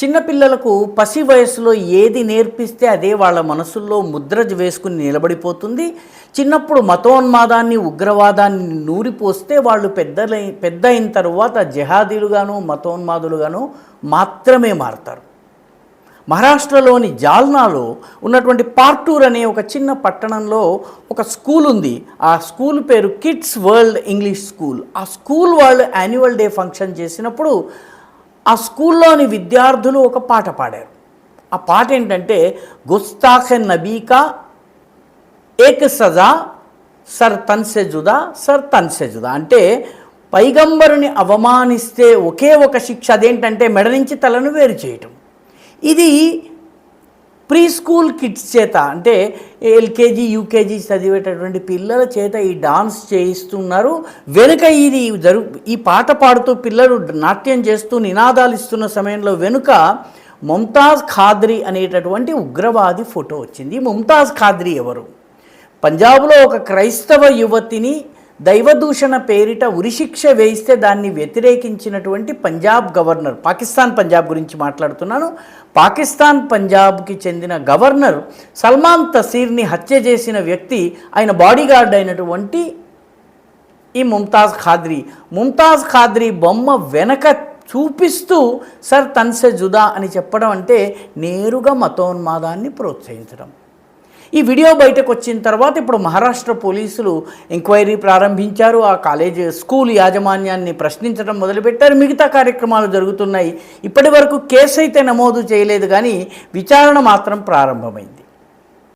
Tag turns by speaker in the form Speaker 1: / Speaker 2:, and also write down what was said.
Speaker 1: చిన్నపిల్లలకు పసి వయసులో ఏది నేర్పిస్తే అదే వాళ్ళ మనసుల్లో ముద్ర వేసుకుని నిలబడిపోతుంది. చిన్నప్పుడు మతోన్మాదాన్ని, ఉగ్రవాదాన్ని నూరిపోస్తే వాళ్ళు పెద్ద అయిన తర్వాత జెహాదీలుగాను, మతోన్మాదులుగాను మాత్రమే మారతారు. మహారాష్ట్రలోని జాల్నాలో ఉన్నటువంటి పార్టూర్ అనే ఒక చిన్న పట్టణంలో ఒక స్కూల్ ఉంది. ఆ స్కూల్ పేరు కిడ్స్ వరల్డ్ ఇంగ్లీష్ స్కూల్. ఆ స్కూల్ వాళ్ళు యాన్యువల్ డే ఫంక్షన్ చేసినప్పుడు ఆ స్కూల్లోని విద్యార్థులు ఒక పాట పాడారు. ఆ పాట ఏంటంటే, గుస్తాఖ్ నబీకా ఏక్ సజా సర్ తన్సే జుదా సర్ తన్సే జుదా. అంటే పైగంబరుని అవమానిస్తే ఒకే ఒక శిక్ష, అదేంటంటే మెడ నుంచి తలను వేరు చేయటం. ఇది ప్రీ స్కూల్ కిడ్స్ చేత, అంటే ఎల్కేజీ యూకేజీ చదివేటటువంటి పిల్లల చేత ఈ డాన్స్ చేయిస్తున్నారు. వెనుక ఈ పాట పాడుతూ పిల్లలు నాట్యం చేస్తూ నినాదాలు ఇస్తున్న సమయంలో వెనుక ముంతాజ్ ఖాద్రీ అనేటటువంటి ఉగ్రవాది ఫోటో వచ్చింది. ముంతాజ్ ఖాద్రీ ఎవరు? పంజాబ్లో ఒక క్రైస్తవ యువతిని దైవదూషణ పేరిట ఉరిశిక్ష వేయిస్తే దాన్ని వ్యతిరేకించినటువంటి పంజాబ్ గవర్నర్, పాకిస్తాన్ పంజాబ్ గురించి మాట్లాడుతున్నాను. పాకిస్తాన్ పంజాబ్కి చెందిన గవర్నర్ సల్మాన్ తసీర్ని హత్య చేసిన వ్యక్తి, ఆయన బాడీగార్డ్ అయినటువంటి ఈ ముంతాజ్ ఖాద్రీ. ముంతాజ్ ఖాద్రీ బొమ్మ వెనక చూపిస్తూ సర్ తన్సే జుదా అని చెప్పడం అంటే నేరుగా మతోన్మాదాన్ని ప్రోత్సహించడం. ఈ వీడియో బయటకు వచ్చిన తర్వాత ఇప్పుడు మహారాష్ట్ర పోలీసులు ఎంక్వైరీ ప్రారంభించారు. ఆ స్కూల్ యాజమాన్యాన్ని ప్రశ్నించడం మొదలుపెట్టారు. మిగతా కార్యక్రమాలు జరుగుతున్నాయి. ఇప్పటి వరకు కేసు అయితే నమోదు చేయలేదు, కానీ విచారణ మాత్రం ప్రారంభమైంది.